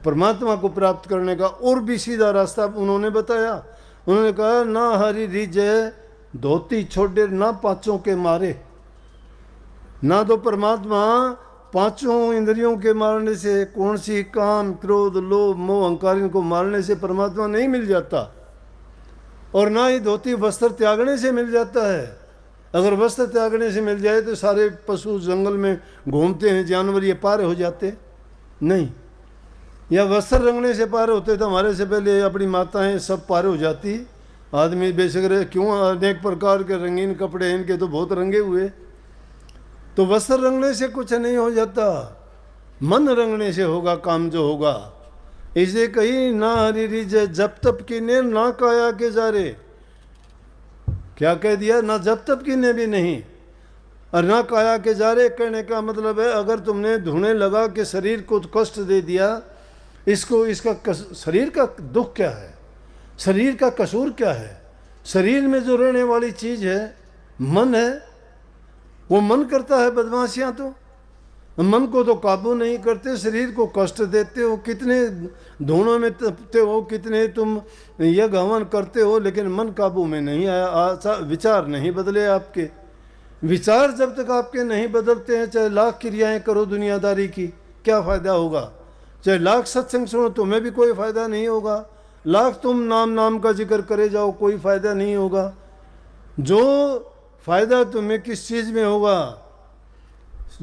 परमात्मा को प्राप्त करने का और भी सीधा रास्ता उन्होंने बताया। उन्होंने कहा ना हरि रिजय धोती छोड़े ना पांचों के मारे। ना तो परमात्मा पांचों इंद्रियों के मारने से, कौन सी काम क्रोध लोभ मोह अहंकार, इनको मारने से परमात्मा नहीं मिल जाता, और ना ही धोती वस्त्र त्यागने से मिल जाता है। अगर वस्त्र त्यागने से मिल जाए तो सारे पशु जंगल में घूमते हैं जानवर, ये पार हो जाते नहीं। या वस्त्र रंगने से पार होते तो हमारे से पहले अपनी माताएं सब पार हो जाती। आदमी बेशक रहे क्यों, अनेक प्रकार के रंगीन कपड़े इनके तो बहुत रंगे हुए। तो वस्त्र रंगने से कुछ नहीं हो जाता, मन रंगने से होगा काम जो होगा। इसे कही ना हरि रिजय जब तप कीने ना काया के जारे। क्या कह दिया? ना जब तप कीने भी नहीं और ना काया के जारे। कहने का मतलब है अगर तुमने धुने लगा कि शरीर को कष्ट दे दिया, इसको इसका शरीर का दुख क्या है, शरीर का कसूर क्या है? शरीर में जो रहने वाली चीज़ है मन है, वो मन करता है बदमाशियाँ। तो मन को तो काबू नहीं करते, शरीर को कष्ट देते हो, कितने धुनों में तपते हो, कितने तुम यज्ञ हवन करते हो, लेकिन मन काबू में नहीं आया। विचार नहीं बदले आपके। विचार जब तक आपके नहीं बदलते हैं, चाहे लाख क्रियाएं करो दुनियादारी की, क्या फ़ायदा होगा? चाहे लाख सत्संग सुनो, तुम्हें भी कोई फ़ायदा नहीं होगा। लाख तुम नाम का जिक्र करे जाओ, कोई फ़ायदा नहीं होगा। जो फ़ायदा तुम्हें किस चीज़ में होगा?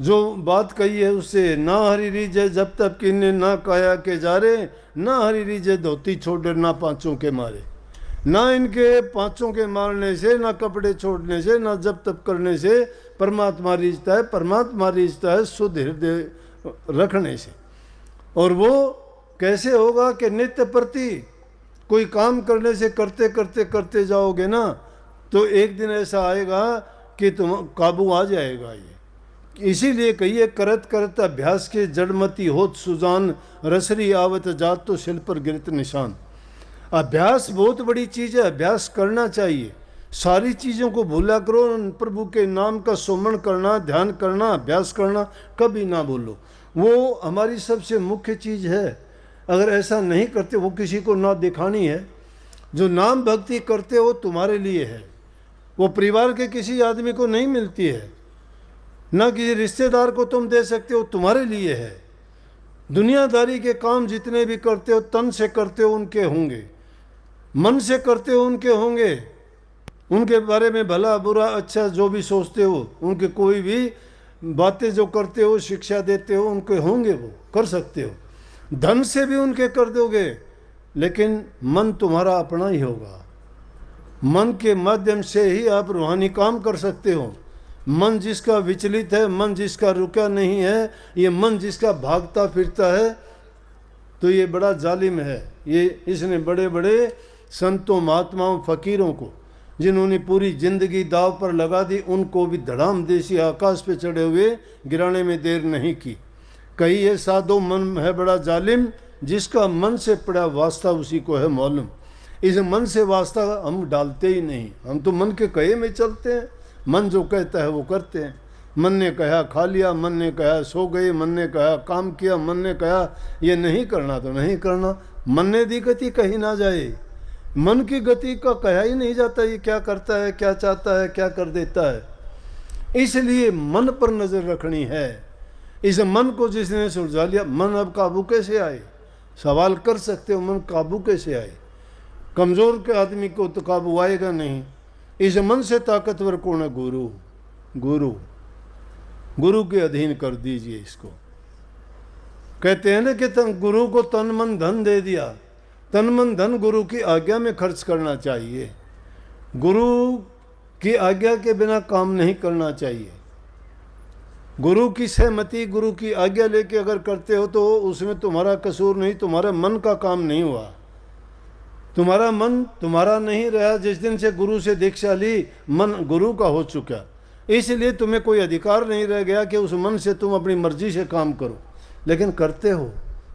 जो बात कही है उससे, ना हरि रिजय जब तक किन्ने ना काया के जारे, ना हरि रिजय धोती छोड़ ना पांचों के मारे। ना इनके पांचों के मारने से, ना कपड़े छोड़ने से, ना जब तप करने से परमात्मा रिझता है। परमात्मा रिझता है शुद्ध हृदय रखने से। और वो कैसे होगा कि नित्य प्रति कोई काम करने से करते करते करते जाओगे ना, तो एक दिन ऐसा आएगा कि तुम काबू आ जाएगा। ये इसीलिए कहिए करत करत अभ्यास के जड़मती होत सुजान, रसरी आवत जात तो शिल पर गिरत निशान। अभ्यास बहुत बड़ी चीज़ है, अभ्यास करना चाहिए। सारी चीज़ों को भूला करो, प्रभु के नाम का सुमरण करना, ध्यान करना, अभ्यास करना कभी ना भूलो। वो हमारी सबसे मुख्य चीज़ है। अगर ऐसा नहीं करते, वो किसी को ना दिखानी है। जो नाम भक्ति करते हो तुम्हारे लिए है, वो परिवार के किसी आदमी को नहीं मिलती है, ना किसी रिश्तेदार को तुम दे सकते हो, तुम्हारे लिए है। दुनियादारी के काम जितने भी करते हो, तन से करते हो उनके होंगे, मन से करते हो उनके होंगे, उनके बारे में भला बुरा अच्छा जो भी सोचते हो, उनके कोई भी बातें जो करते हो, शिक्षा देते हो, उनके होंगे, वो कर सकते हो। धन से भी उनके कर दोगे, लेकिन मन तुम्हारा अपना ही होगा। मन के माध्यम से ही आप रूहानी काम कर सकते हो। मन जिसका विचलित है, मन जिसका रुका नहीं है, ये मन जिसका भागता फिरता है, तो ये बड़ा जालिम है। ये इसने बड़े बड़े संतों महात्माओं फकीरों को, जिन्होंने पूरी जिंदगी दाव पर लगा दी, उनको भी धड़ाम देसी आकाश पे चढ़े हुए गिराने में देर नहीं की। कही ये साधो मन है बड़ा जालिम, जिसका मन से पड़ा वास्ता उसी को है मालूम। इस मन से वास्ता हम डालते ही नहीं, हम तो मन के कहे में चलते हैं। मन जो कहता है वो करते हैं। मन ने कहा खा लिया, मन ने कहा सो गए, मन ने कहा काम किया, मन ने कहा ये नहीं करना तो नहीं करना। मन ने दी गति कहीं ना जाए, मन की गति का कहा ही नहीं जाता, ये क्या करता है, क्या चाहता है, क्या कर देता है। इसलिए मन पर नज़र रखनी है। इस मन को जिसने सुलझा लिया, मन अब काबू कैसे आए? सवाल कर सकते हो, मन काबू कैसे आए? कमज़ोर के आदमी को तो काबू आएगा नहीं। इस मन से ताकतवर कौन है? गुरु। गुरु गुरु के अधीन कर दीजिए इसको। कहते हैं ना कि गुरु को तन मन धन दे दिया। तन मन धन गुरु की आज्ञा में खर्च करना चाहिए। गुरु की आज्ञा के बिना काम नहीं करना चाहिए। गुरु की सहमति, गुरु की आज्ञा लेके अगर करते हो तो उसमें तुम्हारा कसूर नहीं, तुम्हारा मन का काम नहीं हुआ। तुम्हारा मन तुम्हारा नहीं रहा। जिस दिन से गुरु से दीक्षा ली, मन गुरु का हो चुका, इसलिए तुम्हें कोई अधिकार नहीं रह गया कि उस मन से तुम अपनी मर्जी से काम करो, लेकिन करते हो।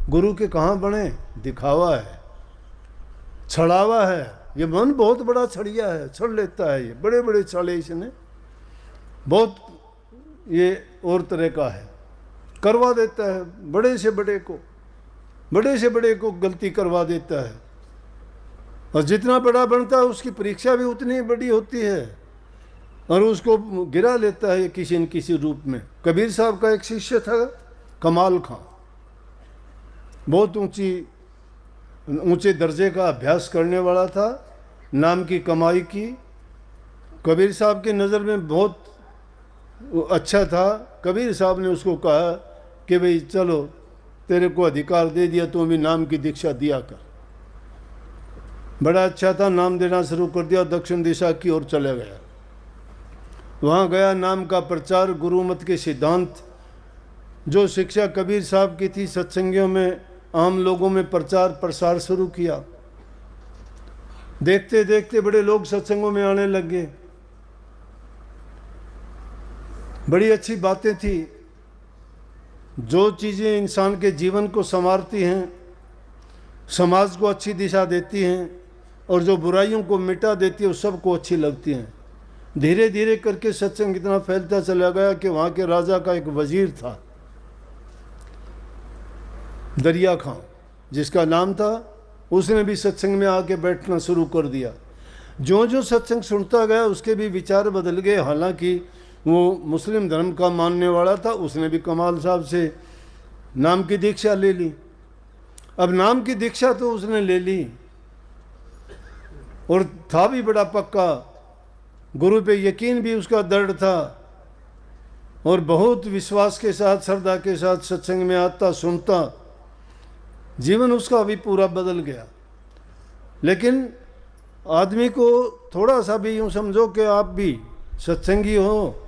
गुरु के कहाँ बने? दिखावा है, छड़ावा है। ये मन बहुत बड़ा छड़िया है, छड़ लेता है। ये बड़े बड़े छड़े इसने बहुत, ये और तरह का है, करवा देता है बड़े से बड़े को। बड़े से बड़े को गलती करवा देता है, और जितना बड़ा बनता है उसकी परीक्षा भी उतनी बड़ी होती है, और उसको गिरा लेता है किसी न किसी रूप में। कबीर साहब का एक शिष्य था कमाल खां, बहुत ऊंचे दर्जे का अभ्यास करने वाला था, नाम की कमाई की, कबीर साहब की नज़र में बहुत अच्छा था। कबीर साहब ने उसको कहा कि भाई चलो तेरे को अधिकार दे दिया, तू भी नाम की दीक्षा दिया कर। बड़ा अच्छा था, नाम देना शुरू कर दिया, दक्षिण दिशा की ओर चले गया। वहाँ गया, नाम का प्रचार, गुरुमत के सिद्धांत, जो शिक्षा कबीर साहब की थी, सत्संगियों में, आम लोगों में प्रचार प्रसार शुरू किया। देखते देखते बड़े लोग सत्संगों में आने लगे, बड़ी अच्छी बातें थी। जो चीज़ें इंसान के जीवन को संवारती हैं, समाज को अच्छी दिशा देती हैं, और जो बुराइयों को मिटा देती है, उस सबको अच्छी लगती हैं। धीरे धीरे करके सत्संग इतना फैलता चला गया कि वहाँ के राजा का एक वजीर था, दरिया खां जिसका नाम था, उसने भी सत्संग में आके बैठना शुरू कर दिया। जो जो सत्संग सुनता गया उसके भी विचार बदल गए। हालांकि वो मुस्लिम धर्म का मानने वाला था, उसने भी कमाल साहब से नाम की दीक्षा ले ली। अब नाम की दीक्षा तो उसने ले ली, और था भी बड़ा पक्का, गुरु पे यकीन भी उसका दृढ़ था, और बहुत विश्वास के साथ, श्रद्धा के साथ सत्संग में आता, सुनता। जीवन उसका भी पूरा बदल गया। लेकिन आदमी को थोड़ा सा भी यूँ समझो कि आप भी सत्संगी हो,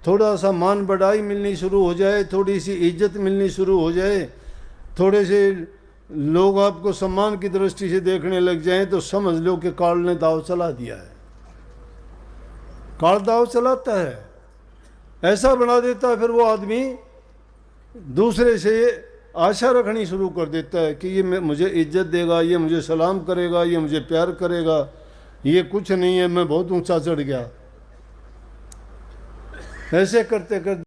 थोड़ा सा मान बढ़ाई मिलनी शुरू हो जाए, थोड़ी सी इज्जत मिलनी शुरू हो जाए, थोड़े से लोग आपको सम्मान की दृष्टि से देखने लग जाएं, तो समझ लो कि काल ने दाव चला दिया है। काल दाव चलाता है, ऐसा बना देता है, फिर वो आदमी दूसरे से आशा रखनी शुरू कर देता है कि ये मुझे इज्जत देगा, ये मुझे सलाम करेगा, ये मुझे प्यार करेगा, ये कुछ नहीं है, मैं बहुत ऊंचा चढ़ गया। ऐसे करते करते